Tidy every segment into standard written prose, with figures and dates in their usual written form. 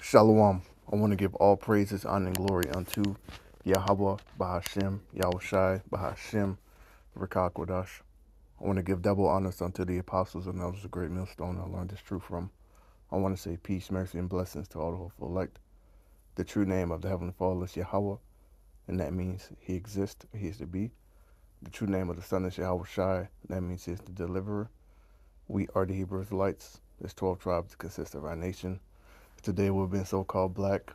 Shalom. I want to give all praises, honor, and glory unto Yahweh, Bahashem, Yahushai, Bahashem, Rakakwadash. I want to give double honors unto the apostles and elders of Great Millstone I learned this truth from. I want to say peace, mercy, and blessings to all the hopeful elect. The true name of the Heavenly Father is Yahweh, and that means He exists, He is to be. The true name of the Son is Yahushai, and that means He is the deliverer. We are the Hebrew Israelites. There's 12 tribes that consist of our nation. Today we've been so-called Black,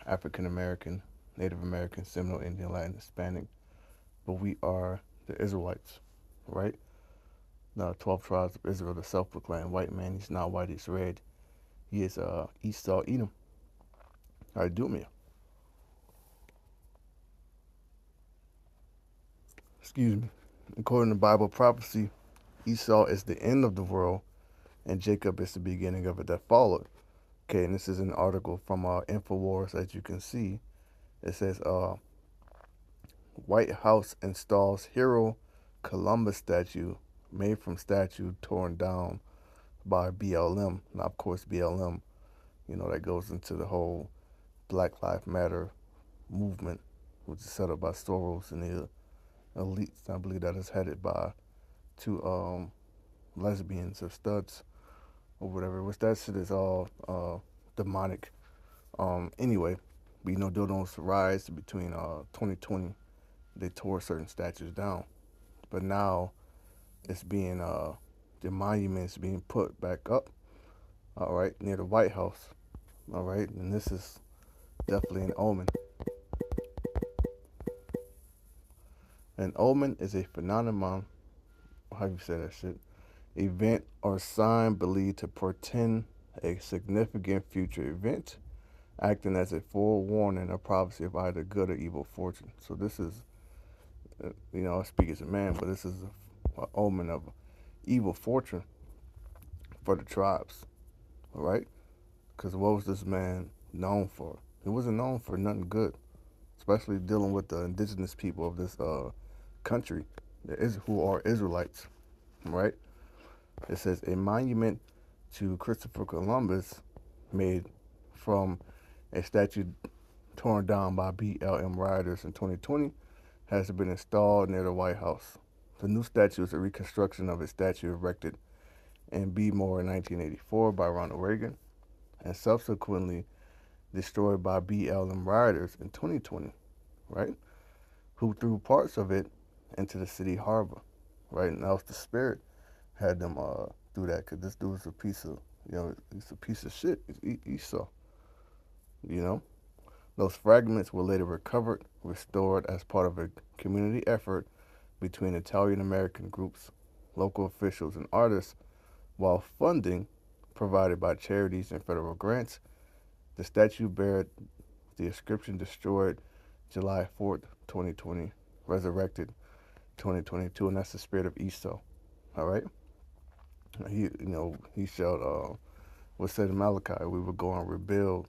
African American, Native American, Seminole, Indian, Latin, Hispanic, but we are the Israelites, right? Now, 12 tribes of Israel, the self-proclaimed white man. He's not white, he's red. He is Esau, Edom. All right, do me. Excuse me. According to Bible prophecy, Esau is the end of the world, and Jacob is the beginning of it that followed. Okay, and this is an article from Infowars, as you can see. It says, White House installs hero Columbus statue made from statue torn down by BLM. Now, of course, BLM, that goes into the whole Black Lives Matter movement, which is set up by Soros and the elites. I believe that is headed by two lesbians or studs or whatever. Which that shit is all demonic. Anyway, during those riots between 2020, they tore certain statues down. But now it's being the monument's being put back up, all right, near the White House, all right, and this is definitely an omen. An omen is a phenomenon, how you say that shit, event or sign believed to portend a significant future event, acting as a forewarning or prophecy of either good or evil fortune. So this is, I speak as a man, but this is an omen of evil fortune for the tribes, all right? Because what was this man known for? He wasn't known for nothing good, especially dealing with the indigenous people of this country, who are Israelites, right? It says a monument to Christopher Columbus made from a statue torn down by BLM rioters in 2020 has been installed near the White House. The new statue is a reconstruction of a statue erected in Bmore in 1984 by Ronald Reagan and subsequently destroyed by BLM rioters in 2020, right? Who threw parts of it into the city harbor, right? And that was the spirit had them do that, because this dude's a piece of, he's a piece of shit. He's Esau, you know? Those fragments were later recovered, restored as part of a community effort between Italian American groups, local officials, and artists, while funding provided by charities and federal grants. The statue bears the inscription destroyed July 4th, 2020, resurrected 2022, and that's the spirit of Esau. All right? He shall, what said in Malachi, we will go and rebuild.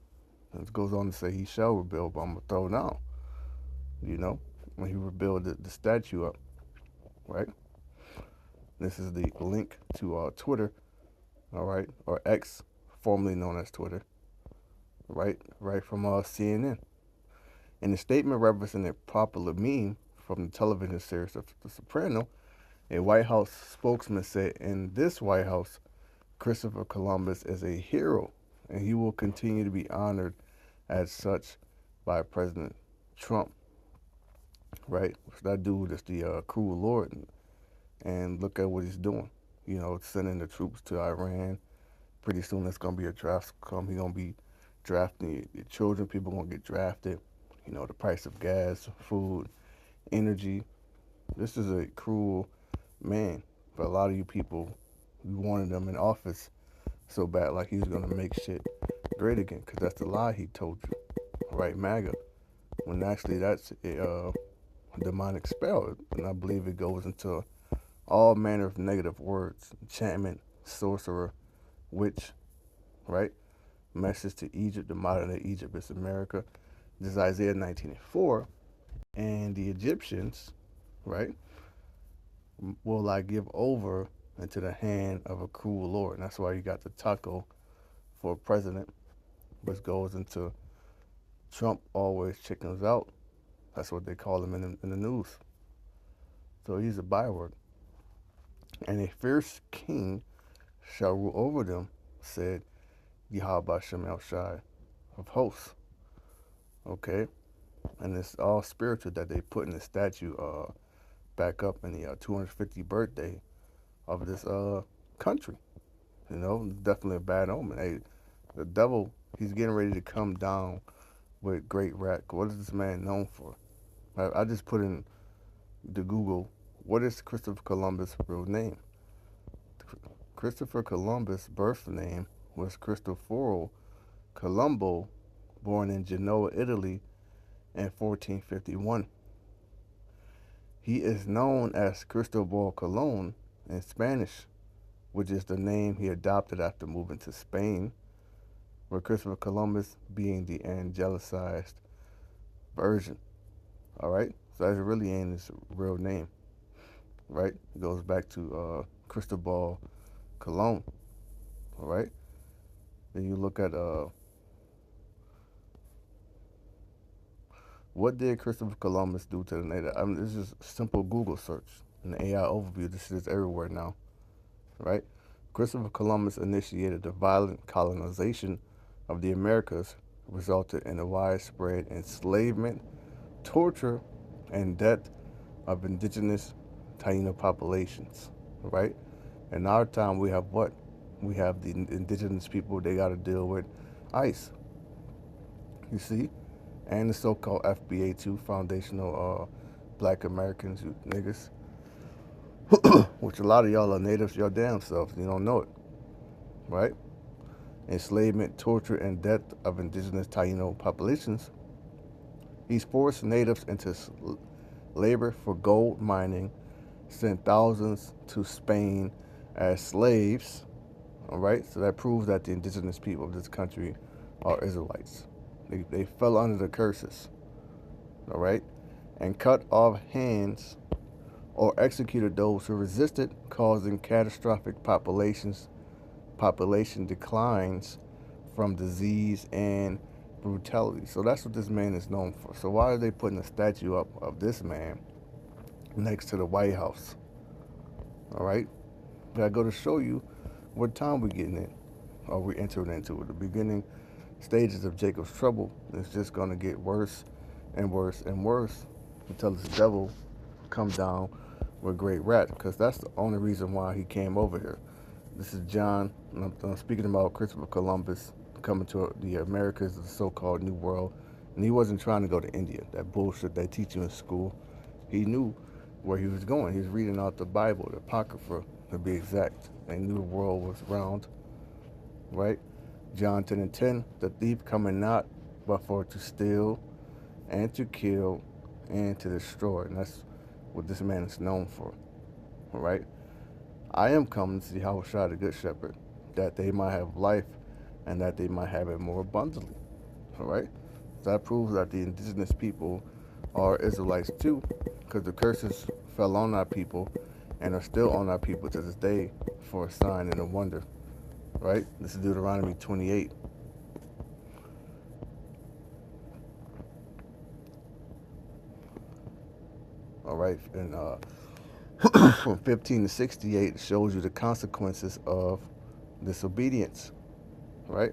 And it goes on to say he shall rebuild, but I'm going to throw down. When he rebuild the statue up, right? This is the link to Twitter, all right, or X, formerly known as Twitter, right from CNN. In the statement referencing a popular meme from the television series of The Soprano, a White House spokesman said, in this White House, Christopher Columbus is a hero, and he will continue to be honored as such by President Trump, right? So that dude is the cruel Lord, and look at what he's doing. Sending the troops to Iran. Pretty soon there's going to be a draft come. He's going to be drafting your children. People going to get drafted. The price of gas, food, energy. This is a cruel man. But a lot of you people, you wanted him in office so bad, like he's going to make shit great again, because that's the lie he told you, right, MAGA, when actually that's a demonic spell, and I believe it goes into all manner of negative words: enchantment, sorcerer, witch, right? Message to Egypt, the modern day Egypt is America. This is Isaiah 19:4, and the Egyptians, right, will I give over into the hand of a cruel Lord. And that's why you got the taco for president, which goes into Trump always chickens out. That's what they call him in the news. So he's a byword. And a fierce king shall rule over them, said Yahweh Shem El Shai of hosts. Okay? And it's all spiritual that they put in the statue back up in the 250th birthday of this country. You know, definitely a bad omen. Hey, the devil, he's getting ready to come down with great wrath. What is this man known for? I just put in the Google, what is Christopher Columbus' real name? Christopher Columbus' birth name was Cristoforo Colombo, born in Genoa, Italy in 1451. He is known as Cristobal Colon in Spanish, which is the name he adopted after moving to Spain, with Christopher Columbus being the angelicized version. All right, so that really ain't his real name, right? It goes back to Cristobal Colon. All right, then you look at what did Christopher Columbus do to the native? I mean, this is a simple Google search, an AI overview. This is everywhere now, right? Christopher Columbus initiated the violent colonization of the Americas, resulted in the widespread enslavement, torture, and death of indigenous Taino populations, right? In our time, we have what? We have the indigenous people, they got to deal with ICE, you see? And the so-called FBA too, foundational black Americans, you niggas, which a lot of y'all are natives your damn selves, you don't know it, right? Enslavement, torture, and death of indigenous Taino populations. He's forced natives into labor for gold mining, sent thousands to Spain as slaves. All right, so that proves that the indigenous people of this country are Israelites. They fell under the curses. All right, and cut off hands or executed those who resisted, causing catastrophic population declines from disease and brutality. So that's what this man is known for. So why are they putting a statue up of this man next to the White House? All right, I go to show you what time we're getting in, or we're entering into the beginning stages of Jacob's trouble. It's just going to get worse and worse and worse until this devil comes down with great wrath, because that's the only reason why he came over here. This is John, and I'm speaking about Christopher Columbus coming to the Americas, the so-called New World, and he wasn't trying to go to India, that bullshit they teach you in school. He knew where he was going. He was reading out the Bible, the Apocrypha, to be exact. They knew the world was round, right? John 10 and 10, the thief coming not but for to steal and to kill and to destroy. And that's what this man is known for, all right? I am coming to see how shot the good shepherd, that they might have life and that they might have it more abundantly, all right? So that proves that the indigenous people are Israelites too, because the curses fell on our people and are still on our people to this day for a sign and a wonder, right? This is Deuteronomy 28. All right, and from 15 to 68 shows you the consequences of disobedience, right?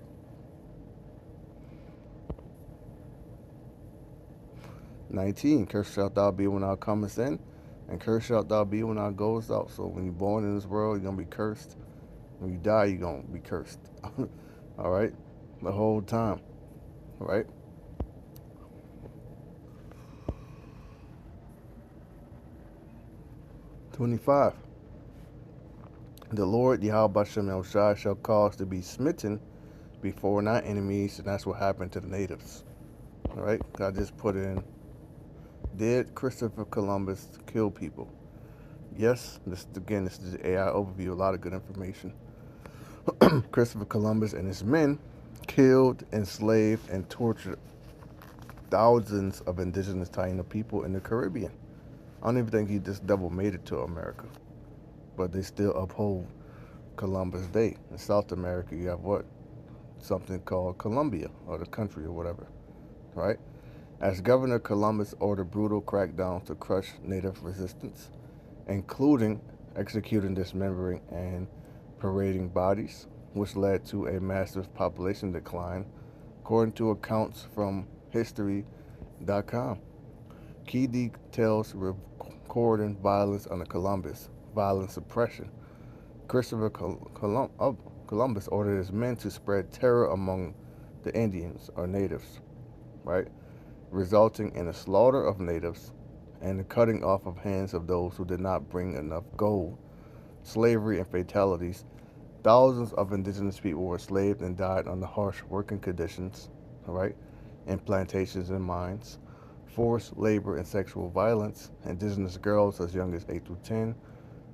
19, cursed shalt thou be when thou comest in, and cursed shalt thou be when thou goest out. So when you're born in this world, you're going to be cursed. When you die, you're going to be cursed. All right? The whole time. All right? '25. The Lord Yahweh Shem El Shai shall cause to be smitten before thy enemies, and that's what happened to the natives. All right? I just put in, did Christopher Columbus kill people? Yes. This is the AI overview. A lot of good information. Christopher Columbus and his men killed, enslaved, and tortured thousands of indigenous Taino people in the Caribbean. I don't even think he just double made it to America, but they still uphold Columbus Day. In South America, you have what? something called Colombia, or the country or whatever, right? As Governor Columbus ordered brutal crackdowns to crush native resistance, including executing, dismembering, and parading bodies, which led to a massive population decline, according to accounts from History.com. Key details recording violence under Columbus, violence suppression. Christopher Columbus ordered his men to spread terror among the Indians or natives, right? Resulting in the slaughter of natives and the cutting off of hands of those who did not bring enough gold. Slavery and fatalities. Thousands of indigenous people were enslaved and died under harsh working conditions, all right, in plantations and mines. Forced labor and sexual violence. Indigenous girls as young as 8 to 10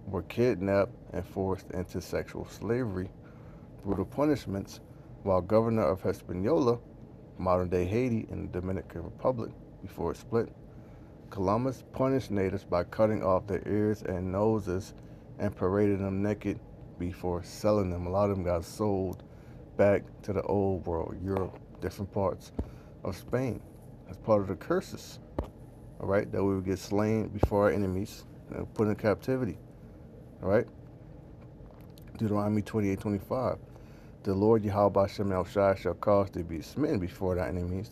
were kidnapped and forced into sexual slavery. Brutal punishments. While governor of Hispaniola, modern day Haiti and the Dominican Republic, before it split, Columbus punished natives by cutting off their ears and noses and parading them naked before selling them. A lot of them got sold back to the old world, Europe, different parts of Spain, as part of the curses, all right, that we would get slain before our enemies and put in captivity, all right. Deuteronomy 28:25. The Lord Yahweh Shem El Shai shall cause thee to be smitten before thy enemies,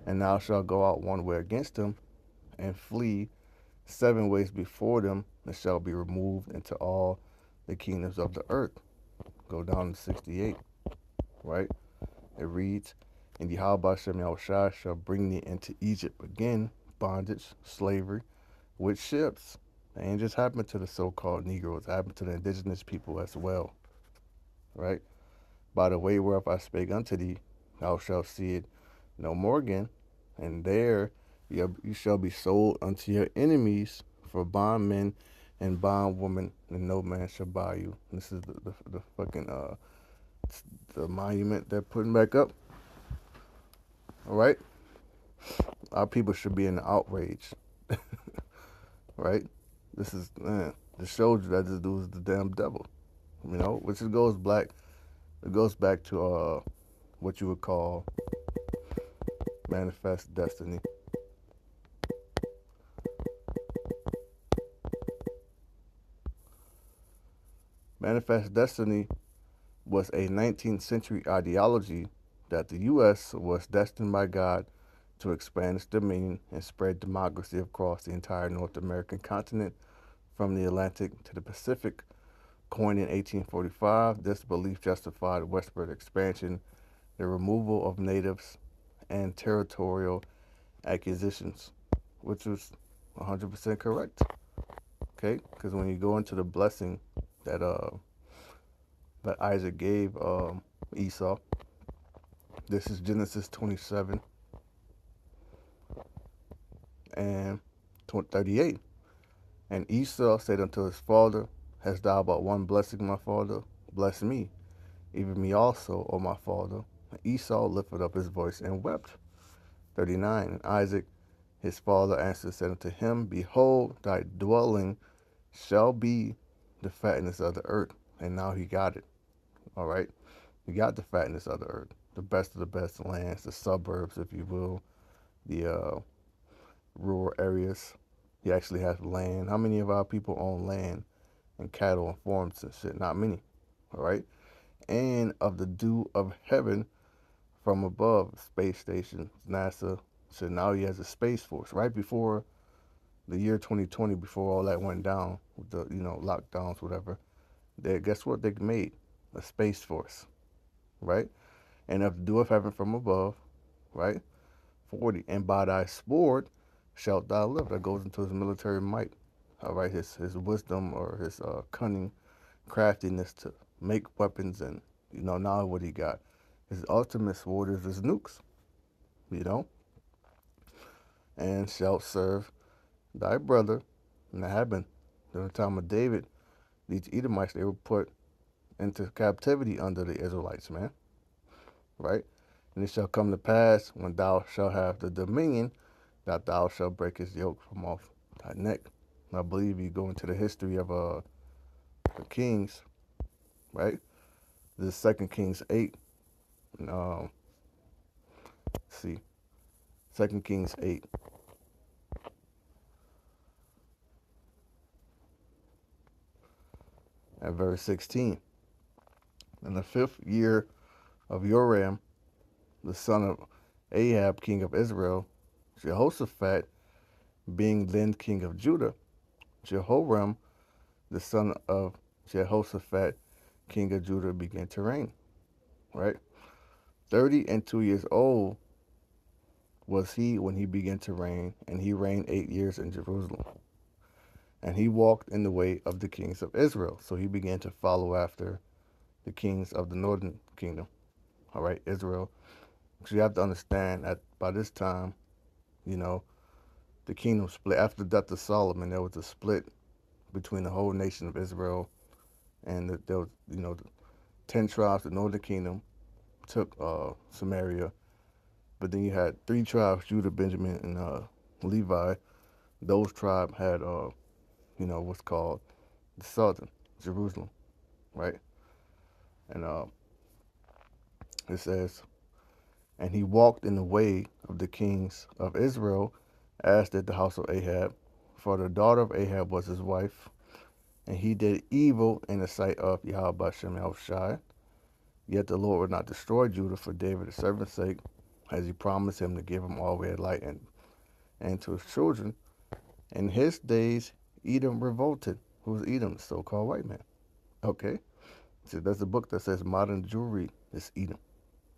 and thou shalt go out one way against them, and flee 7 ways before them, and shall be removed into all the kingdoms of the earth. Go down to 68, right? It reads, and Yahweh Shem El Shai shall bring thee into Egypt again, bondage, slavery, with ships. It ain't just happened to the so-called Negroes, it happened to the indigenous people as well, right? By the way whereof I spake unto thee, thou shalt see it no more again, and there you shall be sold unto your enemies for bondmen and bondwomen, and no man shall buy you. And this is the fucking the monument they're putting back up. All right, our people should be in outrage, right? This is this shows you that this dude is the damn devil, you know. Which it goes black. It goes back to what you would call manifest destiny. Manifest destiny was a 19th century ideology that the U.S. was destined by God to expand its dominion and spread democracy across the entire North American continent from the Atlantic to the Pacific. Coined in 1845, this belief justified westward expansion, the removal of natives, and territorial acquisitions, which was 100% correct. Okay, because when you go into the blessing that that Isaac gave Esau, this is Genesis 27 and 38. And Esau said unto his father, hast thou but one blessing, my father? Bless me, even me also, O my father. And Esau lifted up his voice and wept. 39. And Isaac his father answered, said unto him, behold, thy dwelling shall be the fatness of the earth. And now he got it. All right. He got the fatness of the earth, the best of the best lands, the suburbs, if you will, the rural areas. He actually has land. How many of our people own land and cattle and farms and shit? Not many. All right. And of the dew of heaven from above, space stations, NASA. So now he has a space force. Right before the year 2020, before all that went down with the lockdowns, whatever. Guess what they made? A space force, right? And of the dew of heaven from above, right? 40. And by thy sword shalt thou live. That goes into his military might. All right, his wisdom or his cunning craftiness to make weapons, and now what he got. His ultimate sword is his nukes, you know, and shalt serve thy brother. And that happened during the time of David. These Edomites, they were put into captivity under the Israelites, man, right? And it shall come to pass when thou shalt have the dominion that thou shalt break his yoke from off thy neck. And I believe you go into the history of the kings, right? This is 2 Kings 8, And, see, 2 Kings 8 at verse 16. In the 5th year of Joram, the son of Ahab, king of Israel, Jehoshaphat being then king of Judah, Jehoram, the son of Jehoshaphat, king of Judah, began to reign. Right? 32 years old was he when he began to reign, and he reigned 8 years in Jerusalem. And he walked in the way of the kings of Israel. So he began to follow after the kings of the northern kingdom. All right, Israel. So you have to understand that by this time, you know, the kingdom split. After the death of Solomon, there was a split between the whole nation of Israel, and there was, 10 tribes. The northern kingdom took Samaria, but then you had 3 tribes: Judah, Benjamin, and Levi. Those tribes had, what's called the southern Jerusalem, right? And it says, and he walked in the way of the kings of Israel, as did the house of Ahab, for the daughter of Ahab was his wife, and he did evil in the sight of Yahweh Bashem Yahushai. Yet the Lord would not destroy Judah for David his servant's sake, as he promised him to give him all red light and to his children. In his days, Edom revolted. Who's Edom? The so-called white man. Okay? So there's a book that says modern Jewry is Edom,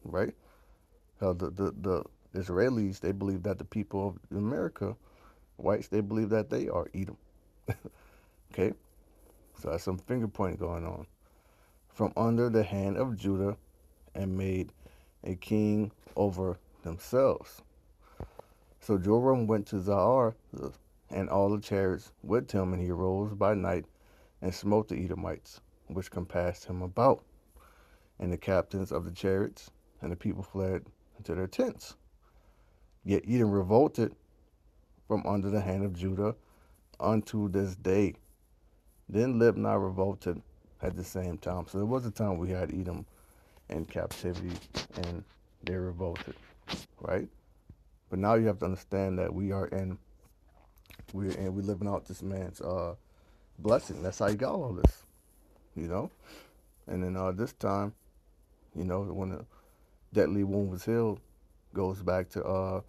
right? The Israelis, they believe that the people of America, whites, they believe that they are Edom. Okay? So that's some finger pointing going on. From under the hand of Judah, and made a king over themselves. So Joram went to Zaar, and all the chariots with him, and he arose by night and smote the Edomites, which compassed him about, and the captains of the chariots, and the people fled into their tents. Yet Edom revolted from under the hand of Judah unto this day. Then Libnah revolted at the same time. So there was a time we had Edom in captivity, and they revolted, right? But now you have to understand that we living out this man's blessing. That's how he got all this, you know. And then this time, when the deadly wound was healed, goes back to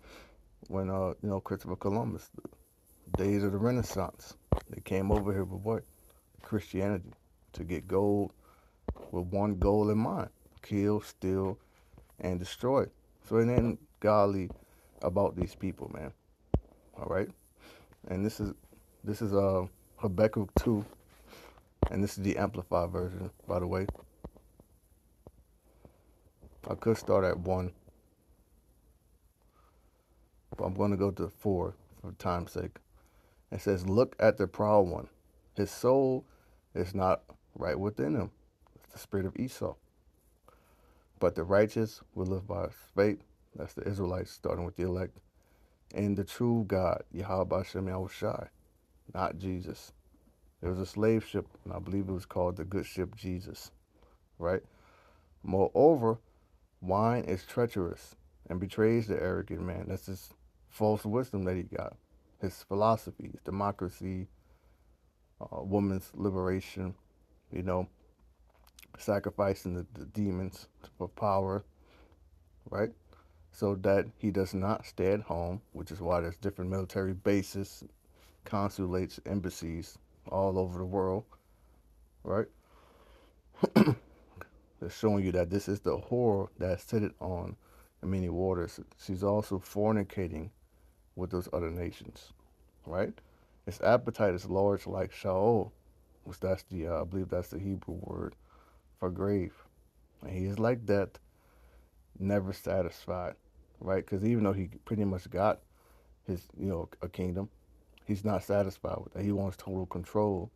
when Christopher Columbus, the days of the Renaissance. They came over here with what? Christianity, to get gold, with one goal in mind: kill, steal, and destroy. So it ain't godly about these people, man. All right. And this is Habakkuk 2, and this is the amplified version, by the way. I could start at 1, but I'm going to go to 4 for time's sake. It says, "Look at the proud one. His soul is not right within him. It's the spirit of Esau. But the righteous will live by faith." That's the Israelites, starting with the elect. "In the true God, Yahweh Bashem Yahushai," not Jesus. There was a slave ship, and I believe it was called the good ship Jesus, right? "Moreover, wine is treacherous and betrays the arrogant man." That's his false wisdom that he got. His philosophy, his democracy, woman's liberation, you know, sacrificing the demons for power, right? So that he does not stay at home, which is why there's different military bases, consulates, embassies all over the world, right? They're showing you that this is the whore that sitteth on the many waters. She's also fornicating with those other nations, right? Its appetite is large like Sheol, which that's I believe that's the Hebrew word for grave. And he is like that, never satisfied, right? Because even though he pretty much got his, a kingdom, he's not satisfied with that. He wants total control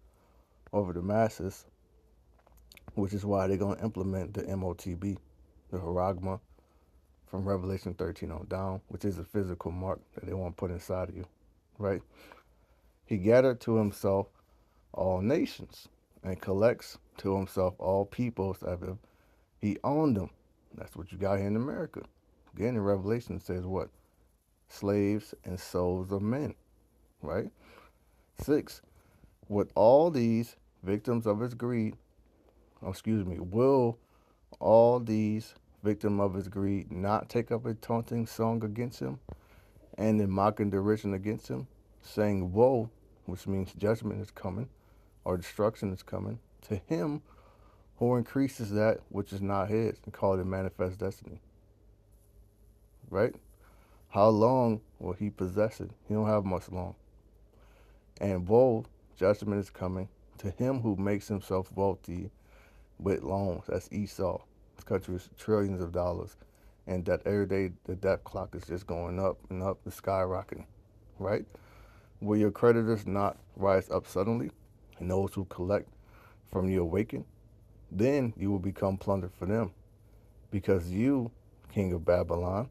over the masses, which is why they're going to implement the MOTB, the Haragma, from Revelation 13 on down, which is a physical mark that they want to put inside of you, right? He gathered to himself all nations and collects to himself all peoples as if he owned them. That's what you got here in America. Again, in Revelation it says what? Slaves and souls of men, right? 6. With all these victims of his greed, will all these victims of his greed not take up a taunting song against him and in mocking derision against him, saying, woe, which means judgment is coming or destruction is coming, to him who increases that which is not his, and call it manifest destiny, right? How long will he possess it? He don't have much long. And woe, judgment is coming to him who makes himself wealthy with loans. That's Esau. This country is trillions of dollars. And that every day the debt clock is just going up and up and skyrocketing, right? Will your creditors not rise up suddenly, and those who collect from you awaken? Then you will become plunder for them, because you, king of Babylon,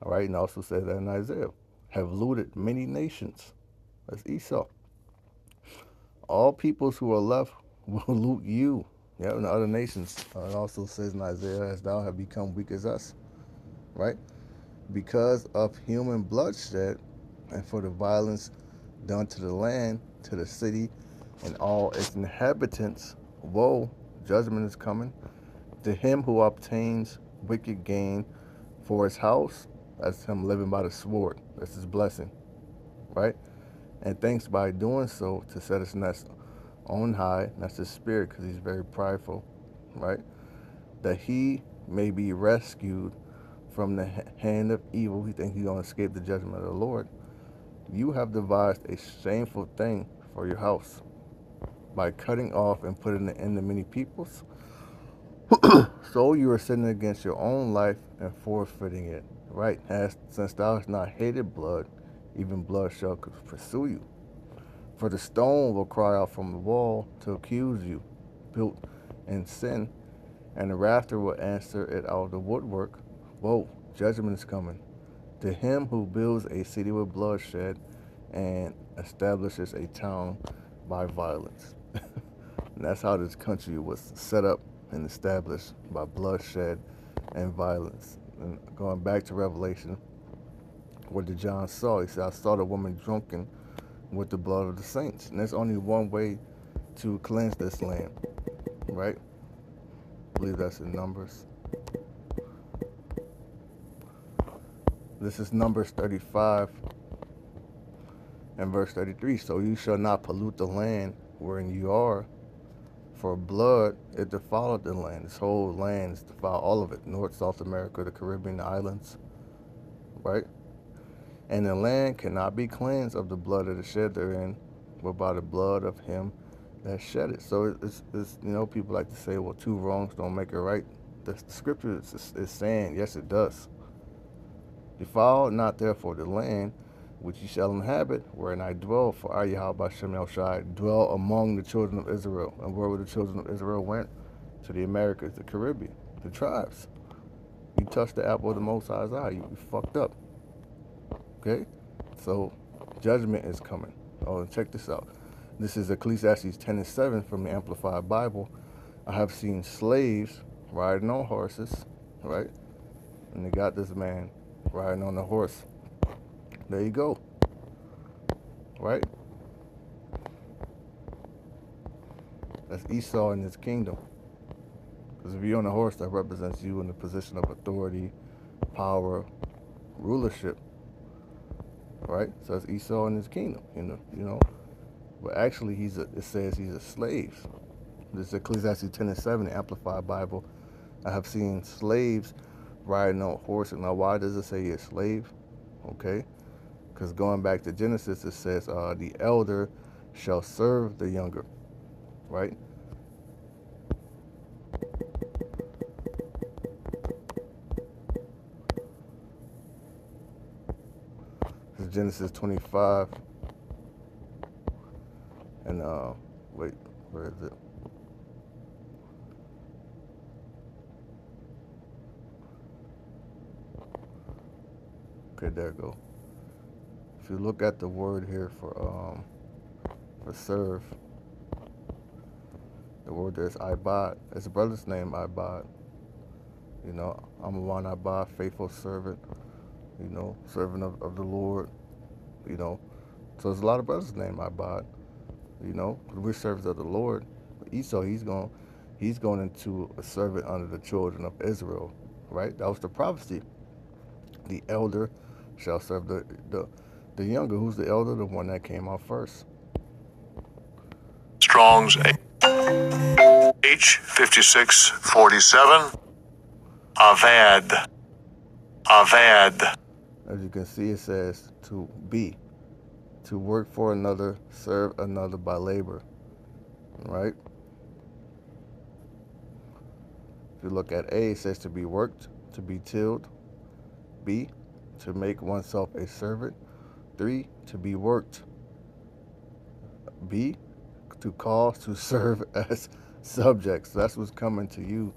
all right, and also says that in Isaiah, have looted many nations. That's Esau. All peoples who are left will loot you. Yeah, and the other nations. It also says in Isaiah, as thou have become weak as us, right? Because of human bloodshed and for the violence done to the land, to the city, and all its inhabitants, woe, judgment is coming. To him who obtains wicked gain for his house, that's him living by the sword. That's his blessing, right? And thinks by doing so to set his nest on high, that's his spirit because he's very prideful, right? That he may be rescued from the hand of evil. He thinks he's going to escape the judgment of the Lord. You have devised a shameful thing for your house by cutting off and putting an end to many peoples. So you are sinning against your own life and forfeiting it, right? Since thou hast not hated blood, even blood shall pursue you. For the stone will cry out from the wall to accuse you, built in sin, and the rafter will answer it out of the woodwork. Woe, judgment is coming. To him who builds a city with bloodshed and establishes a town by violence. And that's how this country was set up and established, by bloodshed and violence. And going back to Revelation, what did John saw? He said, I saw the woman drunken with the blood of the saints. And there's only one way to cleanse this land, right? I believe that's in Numbers. This is Numbers 35 and verse 33. So you shall not pollute the land wherein you are, for blood it defiled the land. This whole land is defiled, all of it. North, South America, the Caribbean islands, right? And the land cannot be cleansed of the blood of the shed therein, but by the blood of him that shed it. So it's people like to say, well, two wrongs don't make it right. The scripture is saying, yes, it does. Defile not therefore the land which ye shall inhabit, wherein I dwell, for I, Yahweh Shem El Shai, dwell among the children of Israel. And where were the children of Israel went? To the Americas, the Caribbean, the tribes. You touched the apple of the Most High's eye, you fucked up. Okay? So, judgment is coming. Oh, and check this out. This is Ecclesiastes 10 and 7 from the Amplified Bible. I have seen slaves riding on horses, right? And they got this man riding on a horse. There you go. Right? That's Esau and his kingdom. Because if you're on a horse, that represents you in the position of authority, power, rulership. Right? So it's Esau and his kingdom, you know. But actually it says he's a slave. This is Ecclesiastes 10 and 7, the Amplified Bible. I have seen slaves riding on horses. Now why does it say he's a slave? Okay. Because going back to Genesis, it says the elder shall serve the younger, right? This is Genesis 25, and wait, where is it? Okay, there you go. If you look at the word here for serve, the word there is ibad. His brother's name ibad. You know, I'm a one I buy, faithful servant, you know, servant of the Lord, you know. So there's a lot of brothers named Abad, you know, 'cause we're servants of the Lord. Esau, he's going into a servant under the children of Israel, right? That was the prophecy. The elder shall serve the younger. Who's the elder? The one that came out first. Strong's H5647. Avad. Avad. As you can see, it says to be, to work for another, serve another by labor, right? If you look at A, it says to be worked, to be tilled. B, to make oneself a servant. 3, to be worked. B, to cause, to serve as subjects. That's what's coming to you,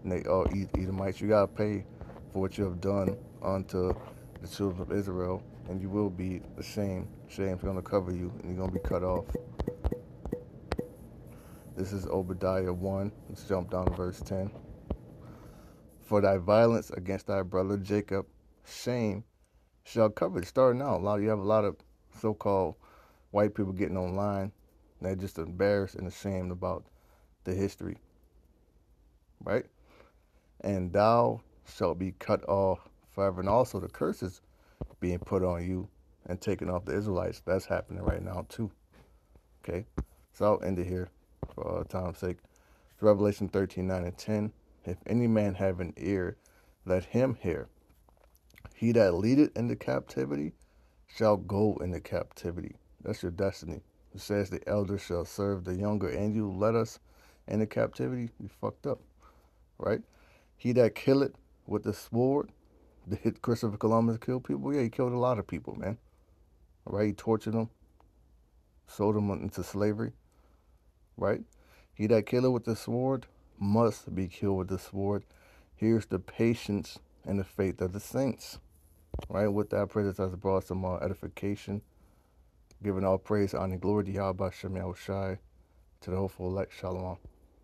Edomites. You got to pay for what you have done unto the children of Israel, and you will be ashamed. Shame's going to cover you, and you're going to be cut off. This is Obadiah 1. Let's jump down to verse 10. For thy violence against thy brother Jacob, shame shall cover it. Starting out, you have a lot of so-called white people getting online. They're just embarrassed and ashamed about the history, right? And thou shalt be cut off forever. And also the curses being put on you and taken off the Israelites. That's happening right now too. Okay, so I'll end it here for time's sake. Revelation 13:9-10. If any man have an ear, let him hear. He that leadeth into captivity shall go into captivity. That's your destiny. It says the elder shall serve the younger, and you let us into captivity. You fucked up, right? He that killeth with the sword. Did Christopher Columbus kill people? Yeah, he killed a lot of people, man. All right, he tortured them, sold them into slavery, right? He that killeth with the sword must be killed with the sword. Here's the patience and the faith of the saints, right? With that, I pray that has brought some edification, giving all praise, honor, and glory to Yahweh Shem Yahushai, to the hopeful elect. Shalom.